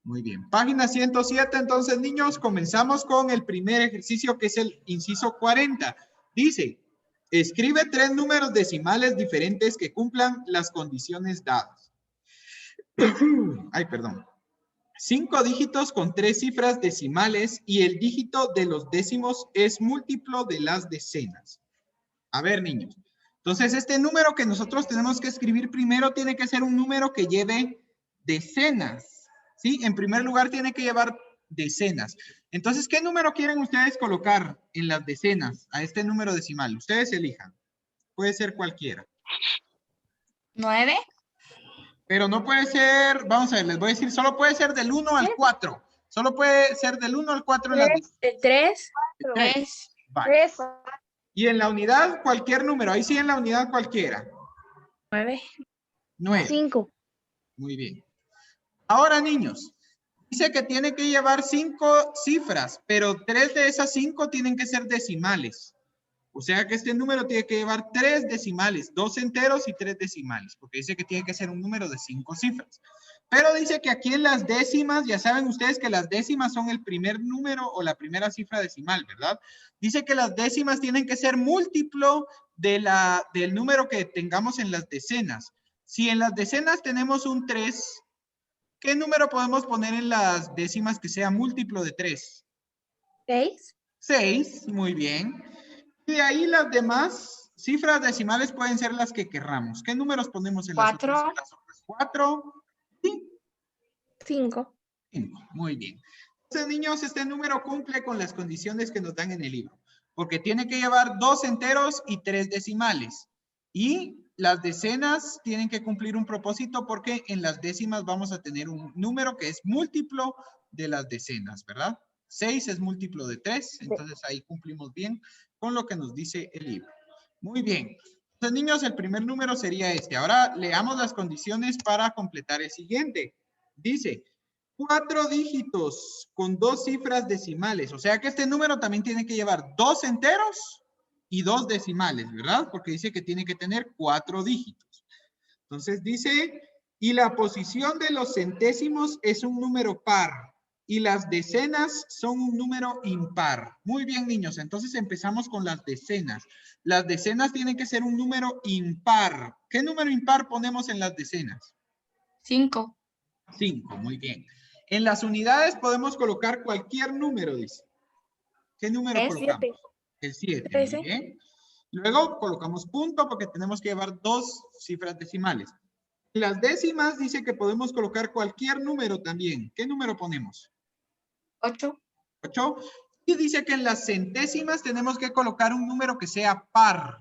Muy bien. Página 107, entonces, niños, comenzamos con el primer ejercicio, que es el inciso 40. Dice, escribe 3 números decimales diferentes que cumplan las condiciones dadas. Ay, perdón. 5 dígitos con 3 cifras decimales y el dígito de los décimos es múltiplo de las decenas. A ver, niños. Entonces, este número que nosotros tenemos que escribir primero tiene que ser un número que lleve decenas. ¿Sí? En primer lugar, tiene que llevar decenas. Entonces, ¿qué número quieren ustedes colocar en las decenas a este número decimal? Ustedes elijan. Puede ser cualquiera. 9. Pero no puede ser, vamos a ver, les voy a decir, solo puede ser del 1 al 4. Solo puede ser del 1 al 4 en las decenas. 3. 3. Vale. Y en la unidad, cualquier número. Ahí sí, en la unidad cualquiera. 9. 9. 5. Muy bien. Ahora, niños, dice que tiene que llevar 5 cifras, pero 3 de esas 5 tienen que ser decimales. O sea que este número tiene que llevar 3 decimales, 2 enteros y 3 decimales, porque dice que tiene que ser un número de 5 cifras. Pero dice que aquí en las décimas, ya saben ustedes que las décimas son el primer número o la primera cifra decimal, ¿verdad? Dice que las décimas tienen que ser múltiplo del número que tengamos en las decenas. Si en las decenas tenemos un 3, ¿qué número podemos poner en las décimas que sea múltiplo de 3? 6. 6, muy bien. Y de ahí las demás cifras decimales pueden ser las que querramos. ¿Qué números ponemos en las otras? 4 y 5. 5. Muy bien. Entonces, niños, este número cumple con las condiciones que nos dan en el libro, porque tiene que llevar 2 enteros y 3 decimales. Y las decenas tienen que cumplir un propósito porque en las décimas vamos a tener un número que es múltiplo de las decenas, ¿verdad? 6 es múltiplo de 3, entonces ahí cumplimos bien con lo que nos dice el libro. Muy bien. Entonces, niños, el primer número sería este. Ahora leamos las condiciones para completar el siguiente. Dice, 4 dígitos con 2 cifras decimales. O sea que este número también tiene que llevar 2 enteros y 2 decimales, ¿verdad? Porque dice que tiene que tener 4 dígitos. Entonces dice, y la posición de los centésimos es un número par y las decenas son un número impar. Muy bien, niños. Entonces empezamos con las decenas. Las decenas tienen que ser un número impar. ¿Qué número impar ponemos en las decenas? 5. 5, muy bien. En las unidades podemos colocar cualquier número, dice. ¿Qué número colocamos? 7. El 7, 13. muy bien. Luego colocamos punto porque tenemos que llevar 2 cifras decimales. En las décimas dice que podemos colocar cualquier número también. ¿Qué número ponemos? 8. 8. Y dice que en las centésimas tenemos que colocar un número que sea par.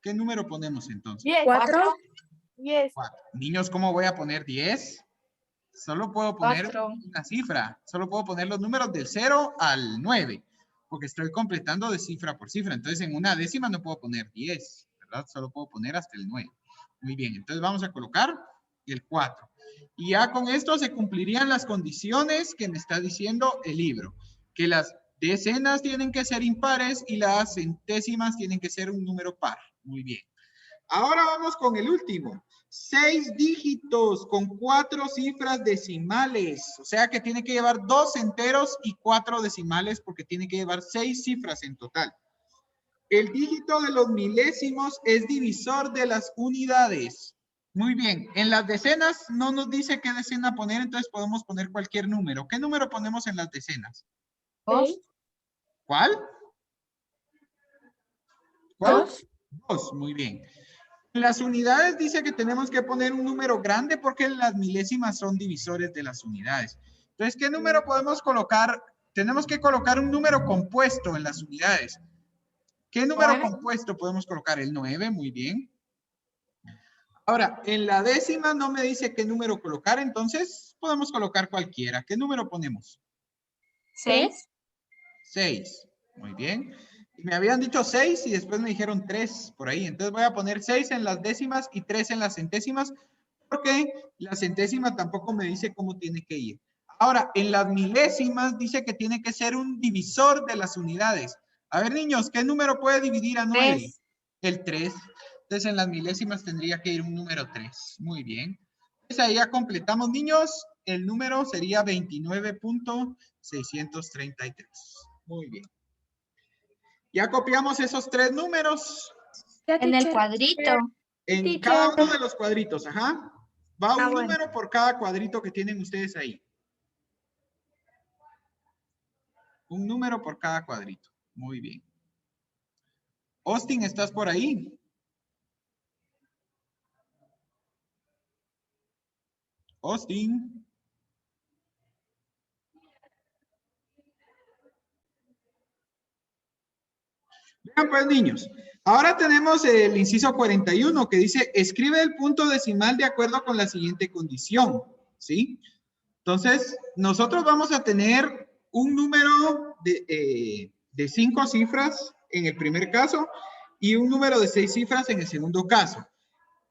¿Qué número ponemos entonces? 4. 10. 4. Niños, ¿cómo voy a poner 10? Solo puedo poner 4. una cifra. Solo puedo poner los números del 0 al 9, porque estoy completando de cifra por cifra. Entonces, en una décima no puedo poner 10, ¿verdad? Solo puedo poner hasta el 9. Muy bien, entonces vamos a colocar el 4. Y ya con esto se cumplirían las condiciones que me está diciendo el libro. Que las decenas tienen que ser impares y las centésimas tienen que ser un número par. Muy bien. Ahora vamos con el último. 6 dígitos con 4 cifras decimales. O sea que tiene que llevar 2 enteros y 4 decimales porque tiene que llevar 6 cifras en total. El dígito de los milésimos es divisor de las unidades. Muy bien. En las decenas no nos dice qué decena poner, entonces podemos poner cualquier número. ¿Qué número ponemos en las decenas? 2. ¿Cuál? ¿Cuál? 2. 2. Muy bien. En las unidades dice que tenemos que poner un número grande porque las milésimas son divisores de las unidades. Entonces, ¿qué número podemos colocar? Tenemos que colocar un número compuesto en las unidades. ¿Qué número 9. compuesto podemos colocar? El 9, muy bien. Ahora, en la décima no me dice qué número colocar, entonces podemos colocar cualquiera. ¿Qué número ponemos? 6. 6, muy bien. Me habían dicho 6 y después me dijeron 3 por ahí. Entonces voy a poner 6 en las décimas y 3 en las centésimas porque la centésima tampoco me dice cómo tiene que ir. Ahora, en las milésimas dice que tiene que ser un divisor de las unidades. A ver, niños, ¿qué número puede dividir a 9? 3. El 3. Entonces en las milésimas tendría que ir un número 3. Muy bien. Entonces ahí ya completamos, niños. el número sería 29.633. Muy bien. Ya copiamos esos tres números En el cuadrito. en Teacher. cada uno de los cuadritos. Ajá. Va un bueno. número por cada cuadrito que tienen ustedes ahí. Un número por cada cuadrito. Muy bien. Austin, ¿estás por ahí? Austin. Vean pues, niños. Ahora tenemos el inciso 41 que dice, escribe el punto decimal de acuerdo con la siguiente condición. ¿Sí? Entonces, nosotros vamos a tener un número de 5 cifras en el primer caso y un número de 6 cifras en el segundo caso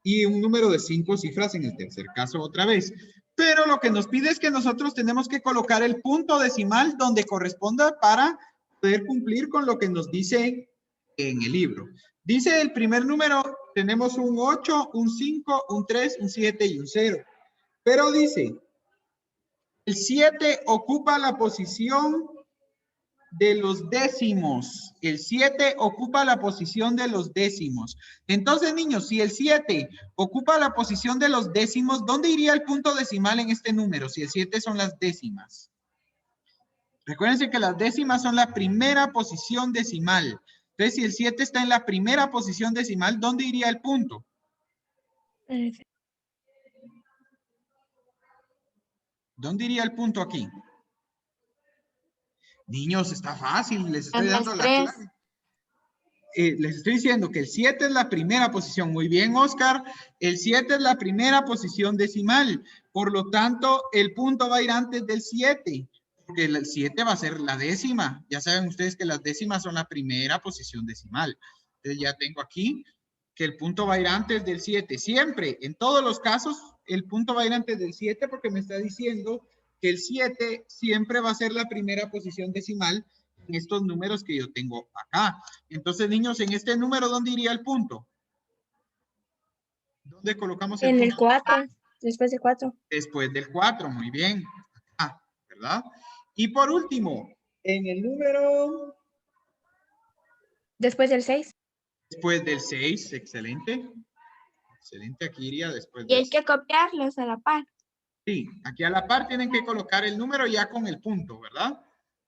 y un número de 5 cifras en el tercer caso otra vez. Pero lo que nos pide es que nosotros tenemos que colocar el punto decimal donde corresponda para poder cumplir con lo que nos dice en el libro. Dice el primer número, tenemos un 8, un 5, un 3, un 7 y un 0. Pero dice, el 7 ocupa la posición de los décimos. El 7 ocupa la posición de los décimos. Entonces, niños, si el 7 ocupa la posición de los décimos, ¿dónde iría el punto decimal en este número? Si el 7 son las décimas. Recuérdense que las décimas son la primera posición decimal. Entonces, si el 7 está en la primera posición decimal, ¿dónde iría el punto? ¿Dónde iría el punto aquí? Niños, está fácil, les estoy En dando el la 3. clave. Les estoy diciendo que el 7 es la primera posición. Muy bien, Oscar. El 7 es la primera posición decimal. Por lo tanto, el punto va a ir antes del 7. Porque el 7 va a ser la décima. Ya saben ustedes que las décimas son la primera posición decimal. Entonces ya tengo aquí que el punto va a ir antes del 7. Siempre, en todos los casos, el punto va a ir antes del 7 porque me está diciendo que el 7 siempre va a ser la primera posición decimal en estos números que yo tengo acá. Entonces, niños, en este número, ¿dónde iría el punto? ¿Dónde colocamos el En punto? el 4, después de 4. Después del 4, muy bien. Acá, ¿verdad? Y por último, en el número... Después del 6. Después del 6, excelente. Excelente, aquí iría después Y del hay que copiarlos a la par. Sí, aquí a la par tienen que colocar el número ya con el punto, ¿verdad?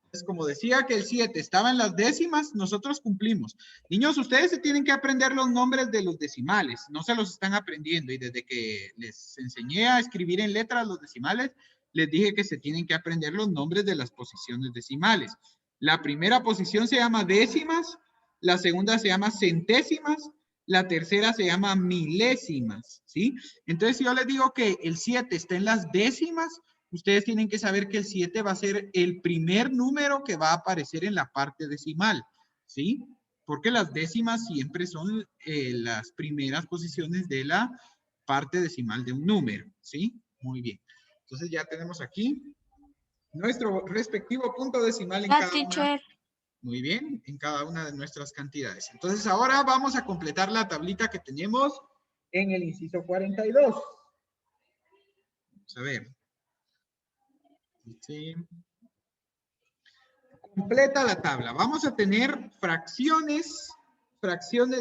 Entonces, como decía que el 7 estaba en las décimas, nosotros cumplimos. Niños, ustedes se tienen que aprender los nombres de los decimales, no se los están aprendiendo. Y desde que les enseñé a escribir en letras los decimales, les dije que se tienen que aprender los nombres de las posiciones decimales. La primera posición se llama décimas, la segunda se llama centésimas, la tercera se llama milésimas, ¿sí? Entonces, si yo les digo que el 7 está en las décimas, ustedes tienen que saber que el 7 va a ser el primer número que va a aparecer en la parte decimal, ¿sí? Porque las décimas siempre son las primeras posiciones de la parte decimal de un número, ¿sí? Muy bien. Entonces, ya tenemos aquí nuestro respectivo punto decimal en Ya, cada una. teacher. Muy bien, en cada una de nuestras cantidades. Entonces, ahora vamos a completar la tablita que tenemos en el inciso 42. Vamos a ver. Sí. Completa la tabla. Vamos a tener fracciones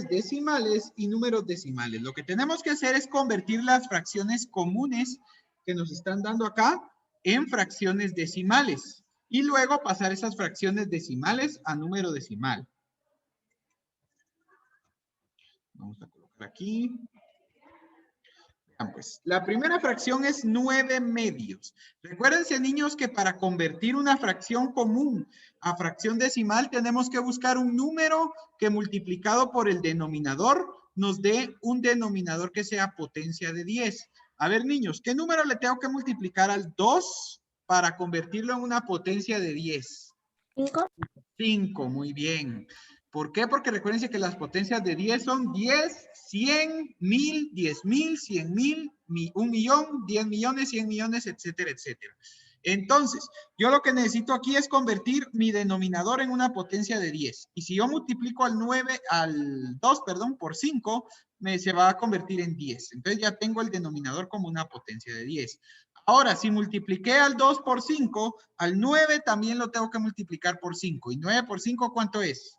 decimales y números decimales. Lo que tenemos que hacer es convertir las fracciones comunes que nos están dando acá en fracciones decimales. Y luego pasar esas fracciones decimales a número decimal. Vamos a colocar aquí. Vean pues, la primera fracción es 9 medios. Recuérdense, niños, que para convertir una fracción común a fracción decimal tenemos que buscar un número que multiplicado por el denominador nos dé un denominador que sea potencia de 10. A ver, niños, ¿qué número le tengo que multiplicar al 2 para convertirlo en una potencia de 10? 5. 5, muy bien. ¿Por qué? Porque recuérdense que las potencias de 10 son 10, 100, 1000, 10,000, 100,000, 1,000,000, 10 millones, 100 millones, etcétera, etcétera. Entonces, yo lo que necesito aquí es convertir mi denominador en una potencia de 10. Y si yo multiplico al 2, por 5, se va a convertir en 10. Entonces ya tengo el denominador como una potencia de 10. Ahora, si multipliqué al 2 por 5, al 9 también lo tengo que multiplicar por 5. ¿Y 9 por 5 cuánto es?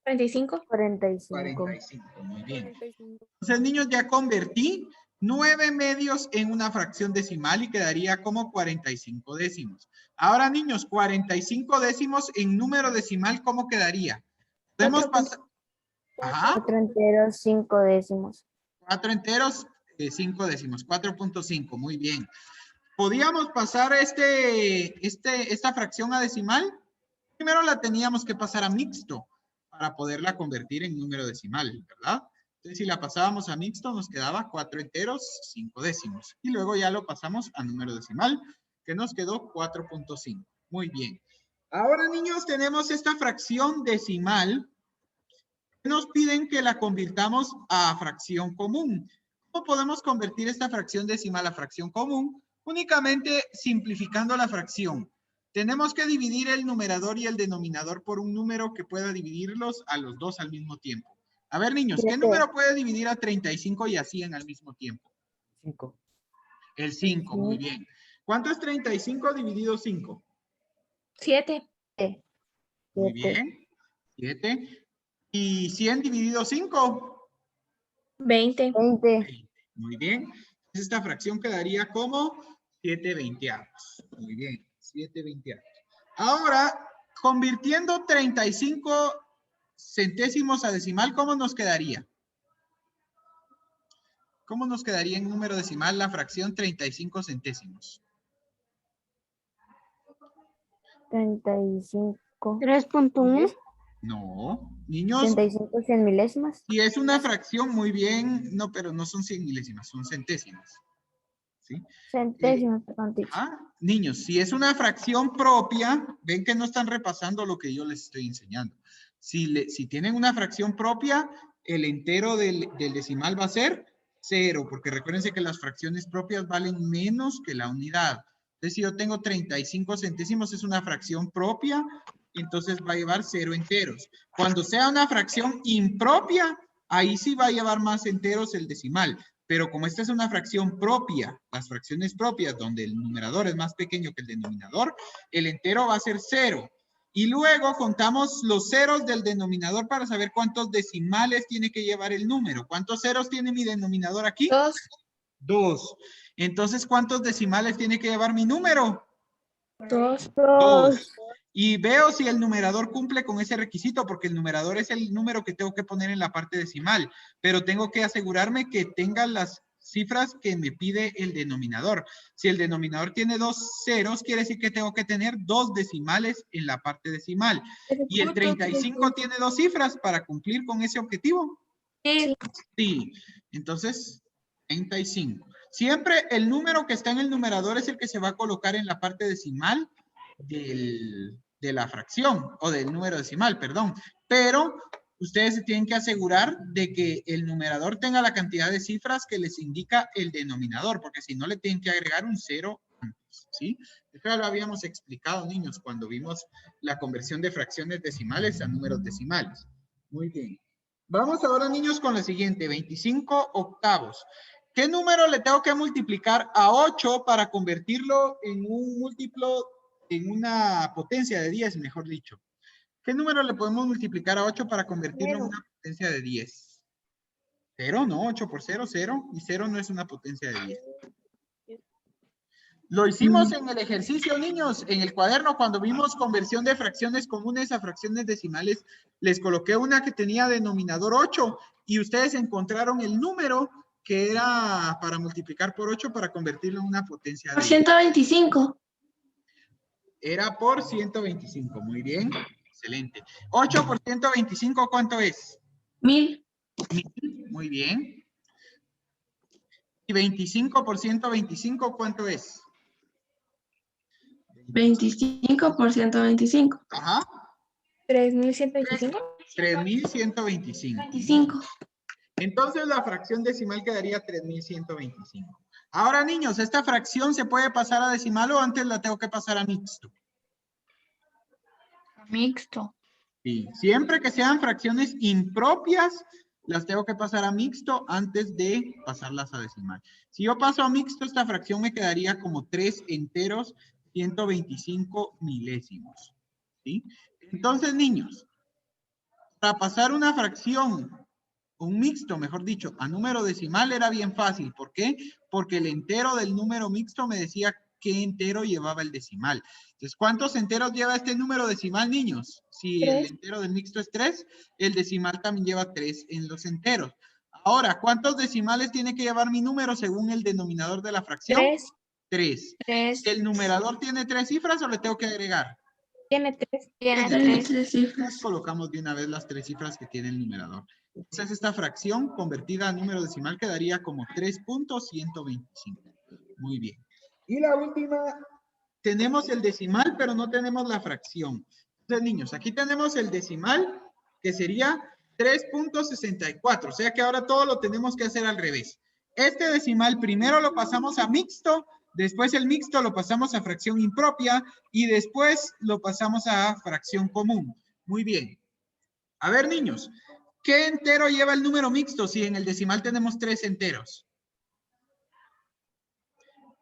45. 45. 45, muy bien. Entonces, niños, ya convertí 9 medios en una fracción decimal y quedaría como 45 décimos. Ahora, niños, 45 décimos en número decimal, ¿cómo quedaría? Podemos pasar... Ajá. 4 enteros, 5 décimos. 4 enteros, 5 décimos, 4.5, muy bien. ¿Podíamos pasar esta fracción a decimal? Primero la teníamos que pasar a mixto para poderla convertir en número decimal, ¿verdad? Entonces, si la pasábamos a mixto, nos quedaba 4 enteros, 5 décimos. Y luego ya lo pasamos a número decimal, que nos quedó 4.5. Muy bien. Ahora, niños, tenemos esta fracción decimal. Nos piden que la convirtamos a fracción común. ¿Cómo podemos convertir esta fracción decimal a fracción común? Únicamente simplificando la fracción. Tenemos que dividir el numerador y el denominador por un número que pueda dividirlos a los dos al mismo tiempo. A ver, niños, ¿qué número puede dividir a 35 y a 100 al mismo tiempo? 5. El 5, muy bien. ¿Cuánto es 35 dividido 5? 7. Muy bien. 7. ¿Y 100 dividido 5? 20. 20. Muy bien. Esta fracción quedaría como 7 veinteavos. Muy bien, 7 veinteavos. Ahora, convirtiendo 35 centésimos a decimal, ¿cómo nos quedaría? ¿Cómo nos quedaría en número decimal la fracción 35 centésimos? 35. 3.1. No, niños, 35 100 milésimas. si es una fracción, muy bien. No, pero no son 100 milésimas, son centésimas. ¿Sí? Centésimas, perdón, teacher. Niños, si es una fracción propia, ven que no están repasando lo que yo les estoy enseñando. Si tienen una fracción propia, el entero del decimal va a ser 0, porque recuérdense que las fracciones propias valen menos que la unidad. Entonces, si yo tengo 35 centésimos, es una fracción propia, entonces va a llevar 0 enteros. Cuando sea una fracción impropia, ahí sí va a llevar más enteros el decimal. Pero como esta es una fracción propia, las fracciones propias donde el numerador es más pequeño que el denominador, el entero va a ser 0. Y luego contamos los ceros del denominador para saber cuántos decimales tiene que llevar el número. ¿Cuántos ceros tiene mi denominador aquí? 2. 2. Entonces, ¿cuántos decimales tiene que llevar mi número? 2. 2. Y veo si el numerador cumple con ese requisito, porque el numerador es el número que tengo que poner en la parte decimal, pero tengo que asegurarme que tenga las cifras que me pide el denominador. Si el denominador tiene 2 ceros, quiere decir que tengo que tener 2 decimales en la parte decimal. ¿Y el 35 tiene 2 cifras para cumplir con ese objetivo? Sí. Sí. Entonces, 35. Siempre el número que está en el numerador es el que se va a colocar en la parte decimal de la fracción o del número decimal, perdón. Pero ustedes se tienen que asegurar de que el numerador tenga la cantidad de cifras que les indica el denominador, porque si no le tienen que agregar un 0 antes, ¿sí? Esto ya lo habíamos explicado, niños, cuando vimos la conversión de fracciones decimales a números decimales. Muy bien. Vamos ahora, niños, con la siguiente, 25 octavos. ¿Qué número le tengo que multiplicar a 8 para convertirlo en un múltiplo, en una potencia de 10, mejor dicho? ¿Qué número le podemos multiplicar a 8 para convertirlo en una potencia de 10? 0, no, 8 por 0, 0. Y 0 no es una potencia de 10. Lo hicimos en el ejercicio, niños, en el cuaderno, cuando vimos conversión de fracciones comunes a fracciones decimales, les coloqué una que tenía denominador 8 y ustedes encontraron el número que era para multiplicar por 8 para convertirlo en una potencia de 10. 125. Era por 125, muy bien, excelente. 8 por 125, ¿cuánto es? 1000. 1000, muy bien. Y 25 por 125, ¿cuánto es? 25 por 125. Ajá. 3125. 3125. 25. Entonces la fracción decimal quedaría 3125. Ahora, niños, ¿esta fracción se puede pasar a decimal o antes la tengo que pasar a mixto? Mixto. Sí, siempre que sean fracciones impropias, las tengo que pasar a mixto antes de pasarlas a decimal. Si yo paso a mixto, esta fracción me quedaría como 3 enteros, 125 milésimos. ¿Sí? Entonces, niños, para pasar una fracción, un mixto, mejor dicho, a número decimal era bien fácil. ¿Por qué? Porque el entero del número mixto me decía qué entero llevaba el decimal. Entonces, ¿cuántos enteros lleva este número decimal, niños? Si el entero del mixto es 3, el decimal también lleva 3 en los enteros. Ahora, ¿cuántos decimales tiene que llevar mi número según el denominador de la fracción? 3. 3. ¿El numerador tiene 3 cifras o le tengo que agregar? Tiene 3. Tiene Tiene 3. 3 cifras. Colocamos de una vez las 3 cifras que tiene el numerador. Entonces, esta fracción convertida a número decimal quedaría como 3.125. Muy bien. Y la última, tenemos el decimal, pero no tenemos la fracción. Entonces, niños, aquí tenemos el decimal, que sería 3.64. O sea que ahora todo lo tenemos que hacer al revés. Este decimal primero lo pasamos a mixto, después el mixto lo pasamos a fracción impropia y después lo pasamos a fracción común. Muy bien. A ver, niños, ¿qué entero lleva el número mixto si en el decimal tenemos 3 enteros?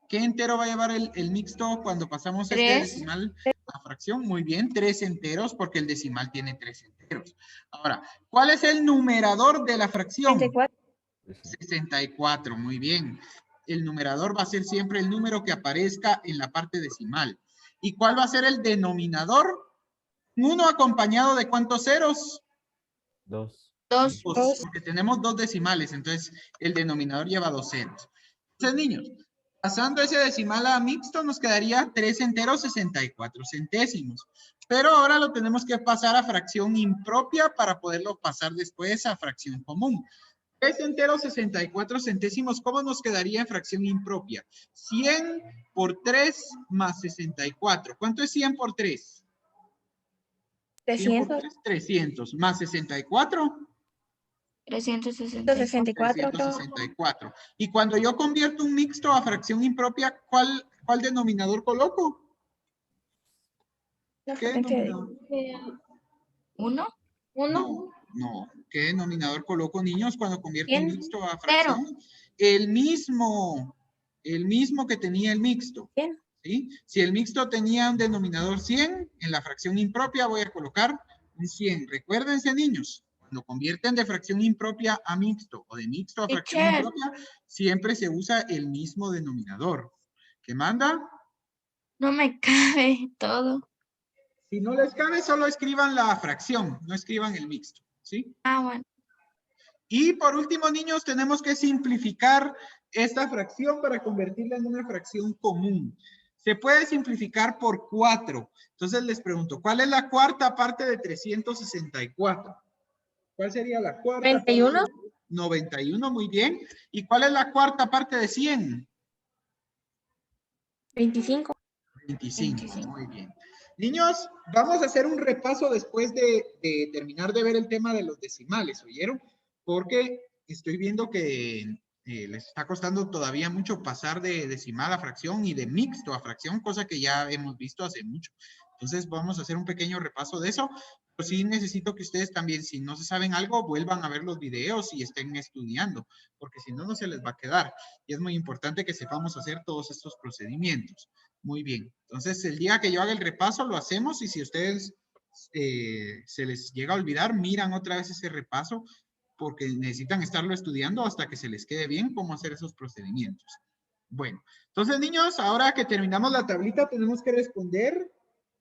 ¿Qué entero va a llevar el mixto cuando pasamos este 3. decimal a fracción? Muy bien, 3 enteros porque el decimal tiene 3 enteros. Ahora, ¿cuál es el numerador de la fracción? 64. 64, muy bien. El numerador va a ser siempre el número que aparezca en la parte decimal. ¿Y cuál va a ser el denominador? ¿1 acompañado de cuántos ceros? 2. 2. Porque tenemos 2 decimales, entonces el denominador lleva 2 ceros. Entonces, niños, pasando ese decimal a mixto nos quedaría 3 enteros 64 centésimos. Pero ahora lo tenemos que pasar a fracción impropia para poderlo pasar después a fracción común. 3 enteros 64 centésimos, ¿cómo nos quedaría en fracción impropia? 100 por 3 más 64. ¿Cuánto es 100 por 3? 100 por 3, 300. Más 64. 364. 364. Y cuando yo convierto un mixto a fracción impropia, ¿cuál denominador coloco? ¿Qué denominador? 1. No. ¿Qué denominador coloco, niños, cuando convierto un mixto a fracción? 0. El mismo que tenía el mixto. 100. ¿Sí? Si el mixto tenía un denominador 100, en la fracción impropia voy a colocar un 100. Recuérdense, niños, cuando convierten de fracción impropia a mixto o de mixto a fracción impropia, siempre se usa el mismo denominador. ¿Qué manda? No me cabe todo. Si no les cabe, solo escriban la fracción, no escriban el mixto. ¿Sí? Ah, bueno. Y por último, niños, tenemos que simplificar esta fracción para convertirla en una fracción común. Se puede simplificar por 4. Entonces les pregunto, ¿cuál es la cuarta parte de 364? ¿Cuál sería la cuarta? 91. 91, muy bien. ¿Y cuál es la cuarta parte de 100? 25. 25, muy bien. Niños, vamos a hacer un repaso después de terminar de ver el tema de los decimales, ¿oyeron? Porque estoy viendo que les está costando todavía mucho pasar de decimal a fracción y de mixto a fracción, cosa que ya hemos visto hace mucho. Entonces vamos a hacer un pequeño repaso de eso. Pero sí necesito que ustedes también, si no se saben algo, vuelvan a ver los videos y estén estudiando, porque si no, no se les va a quedar. Y es muy importante que sepamos hacer todos estos procedimientos. Muy bien. Entonces, el día que yo haga el repaso, lo hacemos y si ustedes se les llega a olvidar, miran otra vez ese repaso porque necesitan estarlo estudiando hasta que se les quede bien cómo hacer esos procedimientos. Bueno, entonces, niños, ahora que terminamos la tablita, tenemos que responder.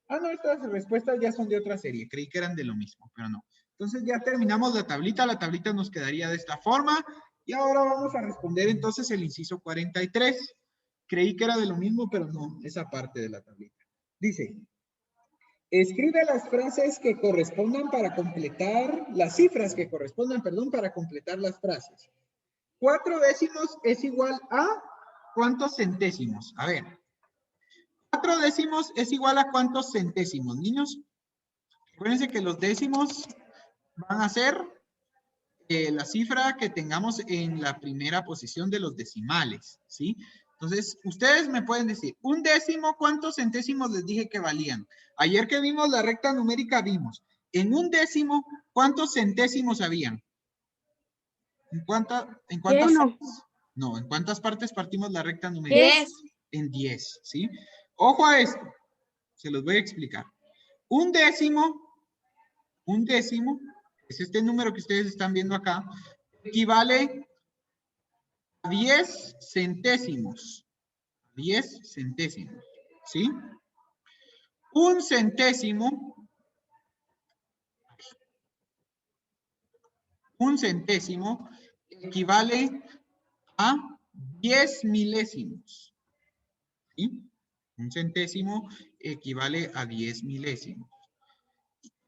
Ah, no, estas respuestas ya son de otra serie. Creí que eran de lo mismo, pero no. Entonces, ya terminamos la tablita. La tablita nos quedaría de esta forma. Y ahora vamos a responder entonces el inciso 43. Creí que era de lo mismo, pero no, esa parte de la tablita. Dice, escribe las frases que correspondan para completar, las cifras que correspondan, perdón, para completar las frases. 4 décimos es igual a ¿cuántos centésimos? A ver. 4 décimos es igual a ¿cuántos centésimos, niños? Acuérdense que los décimos van a ser la cifra que tengamos en la primera posición de los decimales, ¿sí? Entonces, ustedes me pueden decir, un décimo, ¿cuántos centésimos les dije que valían? Ayer que vimos la recta numérica, vimos, en un décimo, ¿cuántos centésimos habían? ¿En cuántas Uno. partes? No, ¿en cuántas partes partimos la recta numérica? 10. En 10, ¿sí? Ojo a esto. Se los voy a explicar. Un décimo, es este número que ustedes están viendo acá, equivale a 10 centésimos. 10 centésimos, ¿sí? Un centésimo equivale a 10 milésimos, ¿sí? Un centésimo equivale a 10 milésimos.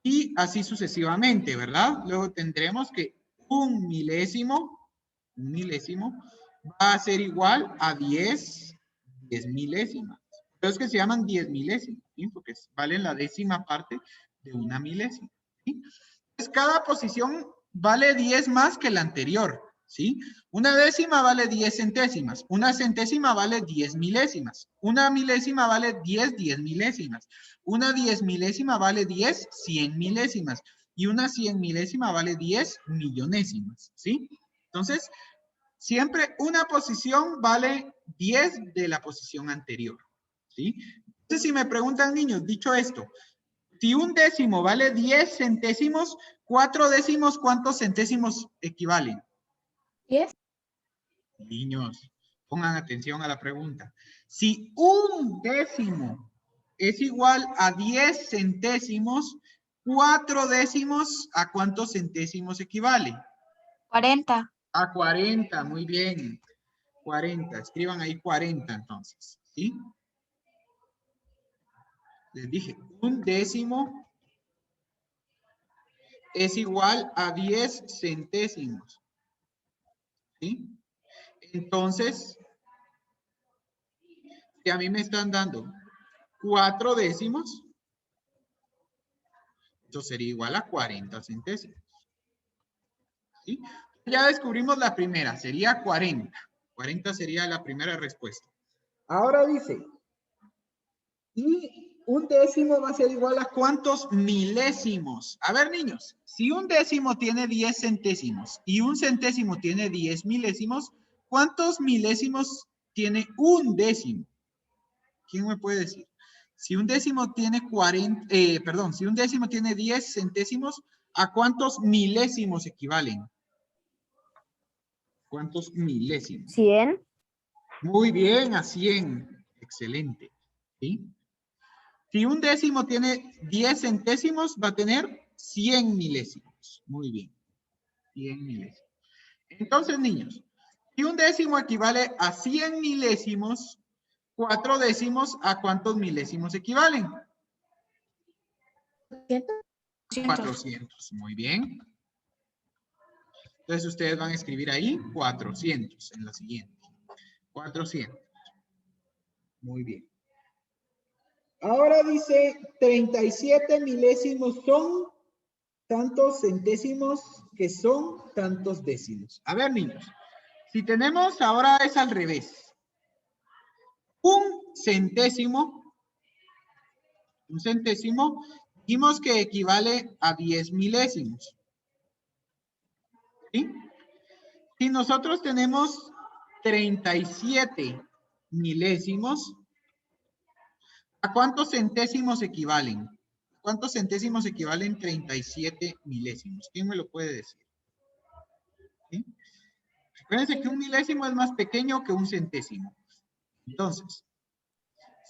Y así sucesivamente, ¿verdad? Luego tendremos que un milésimo va a ser igual a 10 milésimas. Pero es que se llaman 10 milésimas, ¿sí? Porque valen la décima parte de una milésima, ¿sí? Entonces, cada posición vale 10 más que la anterior, ¿sí? Una décima vale 10 centésimas, una centésima vale 10 milésimas, una milésima vale 10 milésimas, una 10 milésima vale 10 100 milésimas y una 100 milésima vale 10 millonésimas, ¿sí? Entonces, siempre una posición vale 10 de la posición anterior, ¿sí? Entonces, si me preguntan, niños, dicho esto, si un décimo vale 10 centésimos, 4 décimos, ¿cuántos centésimos equivalen? 10. Niños, pongan atención a la pregunta. Si un décimo es igual a 10 centésimos, 4 décimos, ¿a cuántos centésimos equivale? 40. A 40, muy bien. 40, escriban ahí 40 entonces, ¿sí? Les dije, un décimo es igual a 10 centésimos, ¿sí? Entonces, si a mí me están dando 4 décimos, esto sería igual a 40 centésimos, ¿sí? Ya descubrimos la primera, sería 40. 40 sería la primera respuesta. Ahora dice, y un décimo va a ser igual a ¿cuántos milésimos? A ver, niños, si un décimo tiene 10 centésimos y un centésimo tiene 10 milésimos, ¿cuántos milésimos tiene un décimo? ¿Quién me puede decir? Si un décimo tiene si un décimo tiene 10 centésimos, ¿a cuántos milésimos equivalen? ¿Cuántos milésimos? 100. Muy bien, a 100. Excelente. ¿Sí? Si un décimo tiene 10 centésimos, va a tener 100 milésimos. Muy bien. 100 milésimos. Entonces, niños, si un décimo equivale a 100 milésimos, 4 décimos, ¿a cuántos milésimos equivalen? 400. Muy bien. Entonces, ustedes van a escribir ahí 400 en la siguiente. 400. Muy bien. Ahora dice 37 milésimos son tantos centésimos que son tantos décimos. A ver, niños, si tenemos ahora es al revés. Un centésimo, dijimos que equivale a 10 milésimos. ¿Sí? Si nosotros tenemos 37 milésimos, ¿a cuántos centésimos equivalen? ¿Cuántos centésimos equivalen 37 milésimos? ¿Quién me lo puede decir? ¿Sí? Recuérdense que un milésimo es más pequeño que un centésimo. Entonces,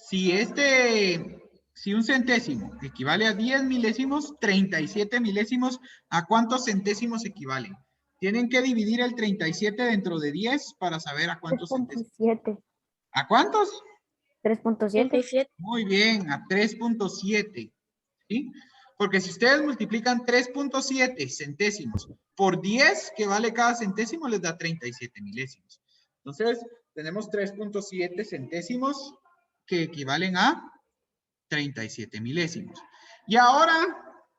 si un centésimo equivale a 10 milésimos, 37 milésimos, ¿a cuántos centésimos equivalen? Tienen que dividir el 37 dentro de 10 para saber a cuántos centésimos. 3.7. ¿A cuántos? 3.7. Muy bien, a 3.7. ¿Sí? Porque si ustedes multiplican 3.7 centésimos por 10, que vale cada centésimo, les da 37 milésimos. Entonces, tenemos 3.7 centésimos que equivalen a 37 milésimos. Y ahora,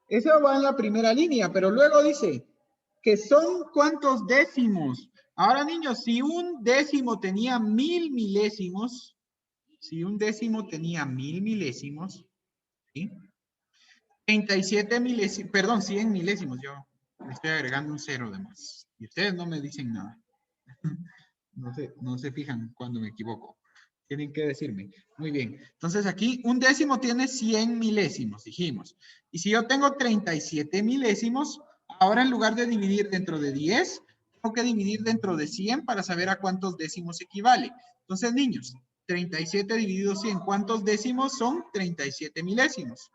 eso va en la primera línea, pero luego dice que son ¿cuántos décimos? Ahora, niños, si un décimo tenía 1000 milésimos, si un décimo tenía 1000 milésimos, ¿sí? 37 milésimos, perdón, 100 milésimos, yo Le estoy agregando un 0 de más. Y ustedes no me dicen nada. No se fijan cuando me equivoco. Tienen que decirme. Muy bien. Entonces aquí un décimo tiene 100 milésimos, dijimos. Y si yo tengo 37 milésimos, ahora en lugar de dividir dentro de 10, tengo que dividir dentro de 100 para saber a cuántos décimos equivale. Entonces, niños, 37 dividido 100, ¿cuántos décimos son? 37 milésimos.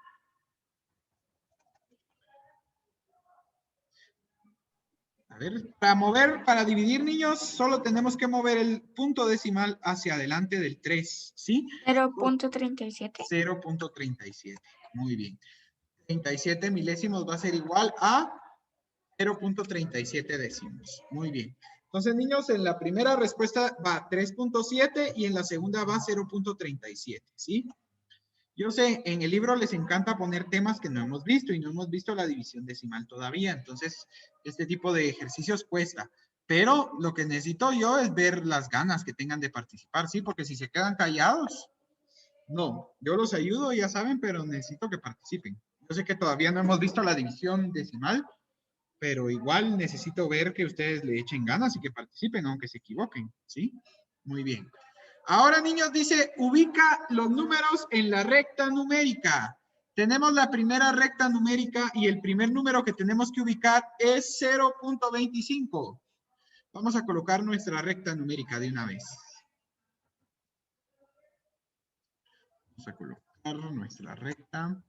A ver, para dividir, niños, solo tenemos que mover el punto decimal hacia adelante del 3, ¿sí? 0.37. 0.37. Muy bien. 37 milésimos va a ser igual a 0.37 décimos. Muy bien. Entonces, niños, en la primera respuesta va 3.7 y en la segunda va 0.37, ¿sí? Yo sé, en el libro les encanta poner temas que no hemos visto y no hemos visto la división decimal todavía. Entonces, este tipo de ejercicios cuesta. Pero lo que necesito yo es ver las ganas que tengan de participar, ¿sí? Porque si se quedan callados, no. Yo los ayudo, ya saben, pero necesito que participen. Yo sé que todavía no hemos visto la división decimal, pero igual necesito ver que ustedes le echen ganas y que participen, aunque se equivoquen, ¿sí? Muy bien. Ahora, niños, dice, ubica los números en la recta numérica. Tenemos la primera recta numérica y el primer número que tenemos que ubicar es 0.25. Vamos a colocar nuestra recta numérica de una vez. Vamos a colocar nuestra recta.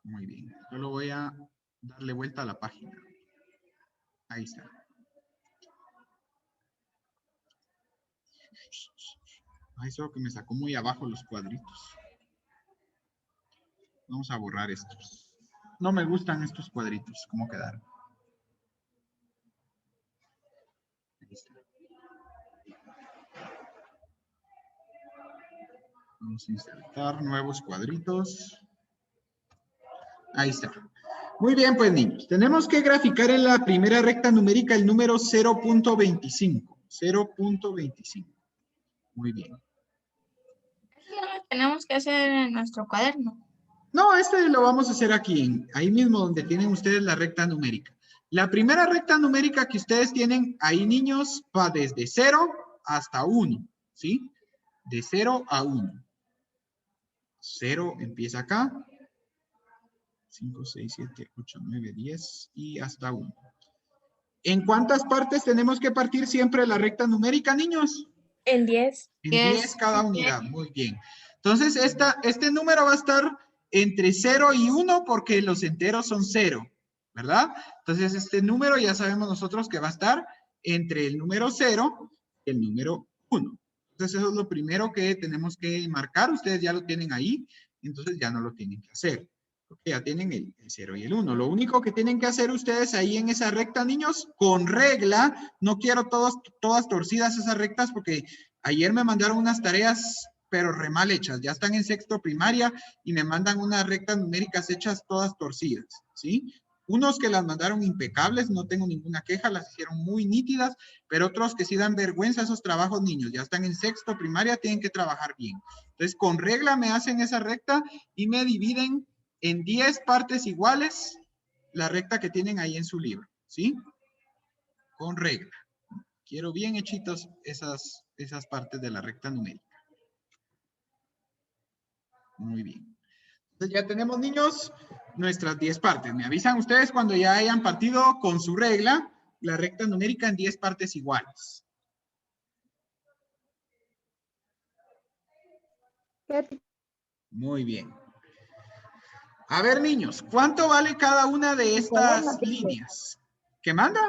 Muy bien. Solo voy a darle vuelta a la página. Ahí está. Ay, solo que me sacó muy abajo los cuadritos. Vamos a borrar estos. No me gustan estos cuadritos, cómo quedaron. Ahí está. Vamos a insertar nuevos cuadritos. Ahí está. Muy bien, pues, niños. Tenemos que graficar en la primera recta numérica el número 0.25. 0.25. Muy bien. Tenemos que hacer en nuestro cuaderno. No, este lo vamos a hacer aquí, ahí mismo donde tienen ustedes la recta numérica. La primera recta numérica que ustedes tienen ahí, niños, va desde 0 hasta 1, ¿sí? De 0 a 1. 0 empieza acá. 5, 6, 7, 8, 9, 10 y hasta 1. ¿En cuántas partes tenemos que partir siempre la recta numérica, niños? En 10. En 10 cada unidad, muy bien. Entonces, este número va a estar entre 0 y 1 porque los enteros son 0, ¿verdad? Entonces, este número ya sabemos nosotros que va a estar entre el número 0 y el número 1. Entonces, eso es lo primero que tenemos que marcar. Ustedes ya lo tienen ahí, entonces ya no lo tienen que hacer. Porque ya tienen el 0 y el 1. Lo único que tienen que hacer ustedes ahí en esa recta, niños, con regla, no quiero todas torcidas esas rectas porque ayer me mandaron unas tareas, pero re mal hechas. Ya están en sexto primaria y me mandan unas rectas numéricas hechas todas torcidas, ¿sí? Unos que las mandaron impecables, no tengo ninguna queja, las hicieron muy nítidas, pero otros que sí dan vergüenza esos trabajos, niños. Ya están en sexto primaria, tienen que trabajar bien. Entonces, con regla me hacen esa recta y me dividen en 10 partes iguales la recta que tienen ahí en su libro, ¿sí? Con regla. Quiero bien hechitos esas partes de la recta numérica. Muy bien. Entonces ya tenemos, niños, nuestras 10 partes. Me avisan ustedes cuando ya hayan partido con su regla la recta numérica en 10 partes iguales. Muy bien. A ver, niños, ¿cuánto vale cada una de estas líneas? ¿Qué manda?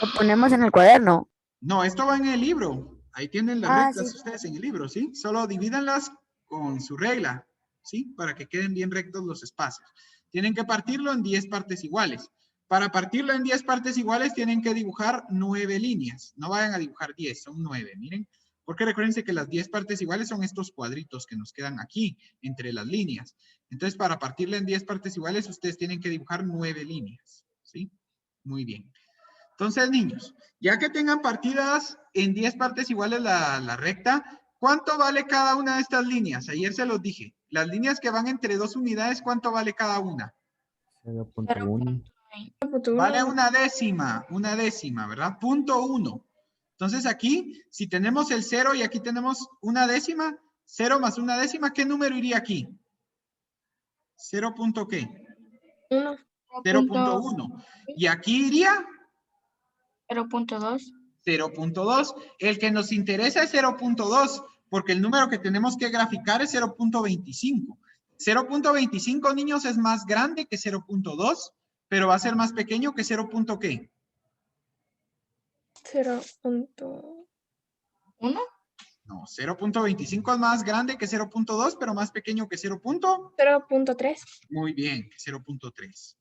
Lo ponemos en el cuaderno. No, esto va en el libro. Ahí tienen las rectas ustedes en el libro, ¿sí? Solo divídanlas con su regla, ¿sí? Para que queden bien rectos los espacios. Tienen que partirlo en 10 partes iguales. Para partirlo en 10 partes iguales tienen que dibujar 9 líneas. No vayan a dibujar 10, son 9, miren. Porque recuérdense que las 10 partes iguales son estos cuadritos que nos quedan aquí, entre las líneas. Entonces, para partirla en 10 partes iguales, ustedes tienen que dibujar 9 líneas, ¿sí? Muy bien. Entonces, niños, ya que tengan partidas en 10 partes iguales la recta, ¿cuánto vale cada una de estas líneas? Ayer se los dije. Las líneas que van entre 2 unidades, ¿cuánto vale cada una? 0.1. Vale una décima, ¿verdad? 0.1. Entonces aquí, si tenemos el 0 y aquí tenemos una décima, 0 más una décima, ¿qué número iría aquí? 0. ¿Qué? 1. 0.1. ¿Y aquí iría? 0.2. 0.2. El que nos interesa es 0.2, porque el número que tenemos que graficar es 0.25. 0.25, niños, es más grande que 0.2, pero va a ser más pequeño que 0. ¿Qué? 1. No, 0.25 es más grande que 0.2, pero más pequeño que 0. 0.3. Muy bien, 0.3.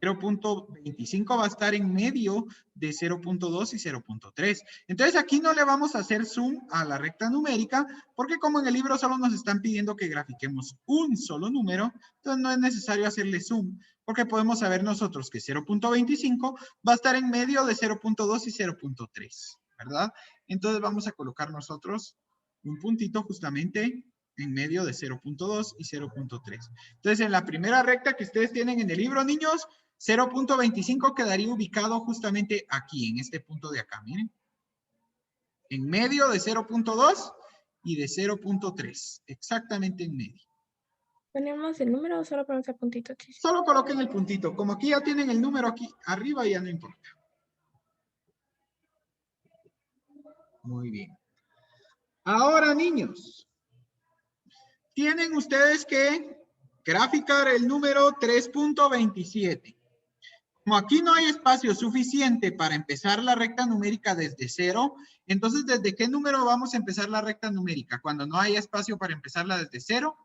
0.25 va a estar en medio de 0.2 y 0.3. Entonces aquí no le vamos a hacer zoom a la recta numérica, porque como en el libro solo nos están pidiendo que grafiquemos un solo número, entonces no es necesario hacerle zoom, porque podemos saber nosotros que 0.25 va a estar en medio de 0.2 y 0.3, ¿verdad? Entonces vamos a colocar nosotros un puntito justamente en medio de 0.2 y 0.3. Entonces en la primera recta que ustedes tienen en el libro, niños, 0.25 quedaría ubicado justamente aquí, en este punto de acá, miren. En medio de 0.2 y de 0.3, exactamente en medio. ¿Ponemos el número o solo ponemos el puntito? Solo coloquen el puntito. Como aquí ya tienen el número aquí arriba, ya no importa. Muy bien. Ahora, niños, tienen ustedes que graficar el número 3.27. Como aquí no hay espacio suficiente para empezar la recta numérica desde 0, entonces, ¿desde qué número vamos a empezar la recta numérica? Cuando no hay espacio para empezarla desde 0,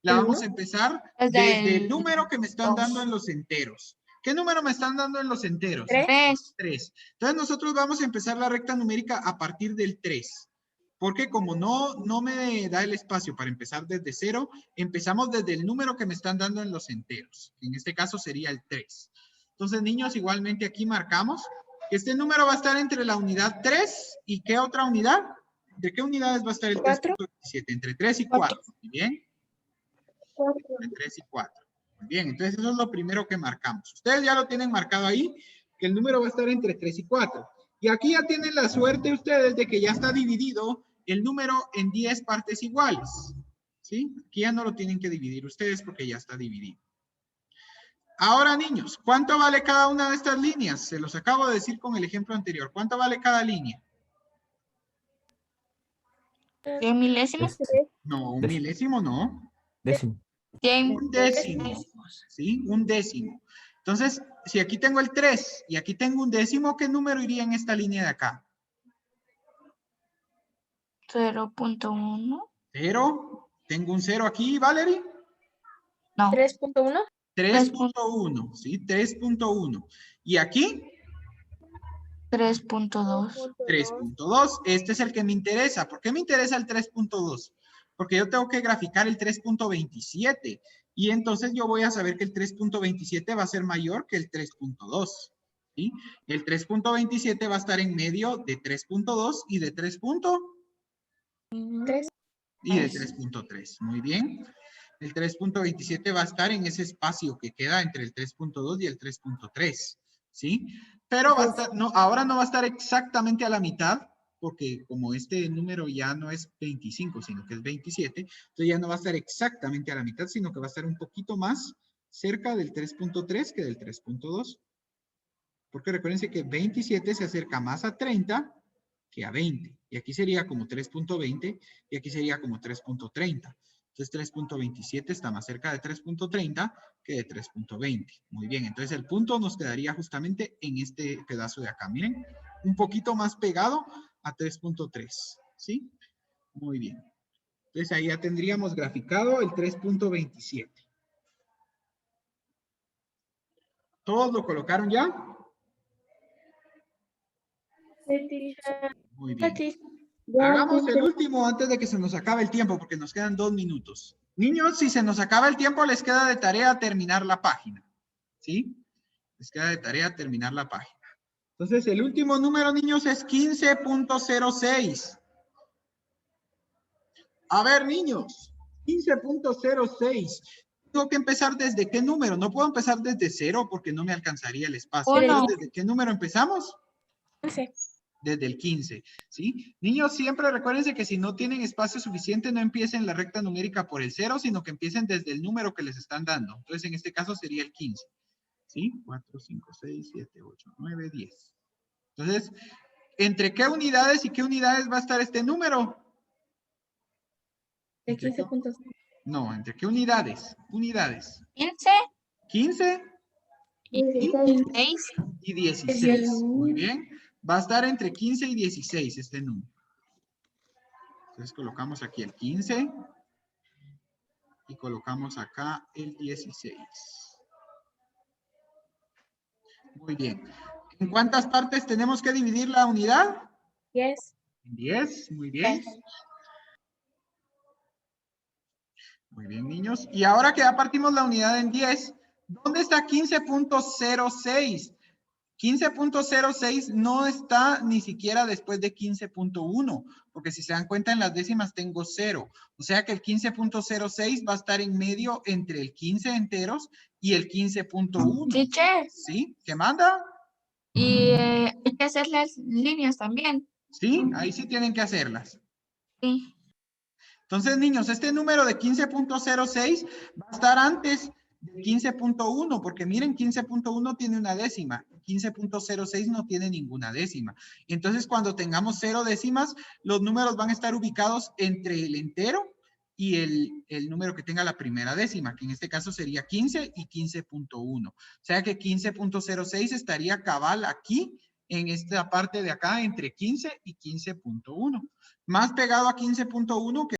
la vamos a empezar desde el número que me están dando en los enteros. ¿Qué número me están dando en los enteros? 3. 3. Entonces, nosotros vamos a empezar la recta numérica a partir del 3. Porque como no me da el espacio para empezar desde 0, empezamos desde el número que me están dando en los enteros. En este caso sería el 3. Entonces, niños, igualmente aquí marcamos que este número va a estar entre la unidad 3 y ¿qué otra unidad? ¿De qué unidades va a estar el 3.27? Entre 3 y 4. Muy bien. Entre 3 y 4. Muy bien, entonces eso es lo primero que marcamos. Ustedes ya lo tienen marcado ahí, que el número va a estar entre 3 y 4. Y aquí ya tienen la suerte ustedes de que ya está dividido el número en 10 partes iguales. ¿Sí? Aquí ya no lo tienen que dividir ustedes porque ya está dividido. Ahora, niños, ¿cuánto vale cada una de estas líneas? Se los acabo de decir con el ejemplo anterior. ¿Cuánto vale cada línea? 100 milésimos. No, un milésimo no. Décimo. 100 Un décimo. ¿Sí? Un décimo. Entonces, si aquí tengo el 3 y aquí tengo un décimo, ¿qué número iría en esta línea de acá? 0.1. 0. Tengo un 0 aquí, Valerie. No. 3.1. 3.1, ¿sí? 3.1. ¿Y aquí? 3.2. 3.2. Este es el que me interesa. ¿Por qué me interesa el 3.2? Porque yo tengo que graficar el 3.27. Y entonces yo voy a saber que el 3.27 va a ser mayor que el 3.2. ¿Sí? El 3.27 va a estar en medio de 3.2 y de 3. Y de 3.3. Muy bien. El 3.27 va a estar en ese espacio que queda entre el 3.2 y el 3.3. ¿Sí? Pero va a estar, no, ahora no va a estar exactamente a la mitad, porque como este número ya no es 25, sino que es 27, entonces ya no va a estar exactamente a la mitad, sino que va a estar un poquito más cerca del 3.3 que del 3.2. Porque recuérdense que 27 se acerca más a 30 que a 20. Y aquí sería como 3.20 y aquí sería como 3.30. Entonces 3.27 está más cerca de 3.30 que de 3.20. Muy bien, entonces el punto nos quedaría justamente en este pedazo de acá. Miren, un poquito más pegado a 3.3. ¿Sí? Muy bien. Entonces ahí ya tendríamos graficado el 3.27. ¿Todos lo colocaron ya? Muy bien. Hagamos el último antes de que se nos acabe el tiempo, porque nos quedan 2 minutos. Niños, si se nos acaba el tiempo, les queda de tarea terminar la página. ¿Sí? Les queda de tarea terminar la página. Entonces, el último número, niños, es 15.06. A ver, niños, 15.06. Tengo que empezar desde qué número. No puedo empezar desde 0 porque no me alcanzaría el espacio. Uno. Entonces, ¿desde qué número empezamos? 11. Desde el 15, ¿sí? Niños, siempre recuérdense que si no tienen espacio suficiente, no empiecen la recta numérica por el 0, sino que empiecen desde el número que les están dando. Entonces, en este caso sería el 15, ¿sí? 4, 5, 6, 7, 8, 9, 10. Entonces, ¿entre qué unidades y qué unidades va a estar este número? De ¿Entre qué? 15.6. No, ¿entre qué unidades? Unidades. 15 15 y 6. y 16. Muy bien. Va a estar entre 15 y 16 este número. Entonces colocamos aquí el 15 y colocamos acá el 16. Muy bien. ¿En cuántas partes tenemos que dividir la unidad? 10. En 10. Muy bien. Muy bien, niños. Y ahora que ya partimos la unidad en 10, ¿dónde está 15.06? 15.06 no está ni siquiera después de 15.1, porque si se dan cuenta en las décimas tengo 0. O sea que el 15.06 va a estar en medio entre el 15 enteros y el 15.1. Teacher, ¿Sí? ¿Qué manda? y hay que hacer las líneas también. Sí, ahí sí tienen que hacerlas. Sí. Entonces, niños, este número de 15.06 va a estar antes de 15.1, porque miren, 15.1 tiene una décima, 15.06 no tiene ninguna décima. Entonces, cuando tengamos 0 décimas, los números van a estar ubicados entre el entero y el número que tenga la primera décima, que en este caso sería 15 y 15.1. O sea que 15.06 estaría cabal aquí, en esta parte de acá, entre 15 y 15.1. Más pegado a 15.1 que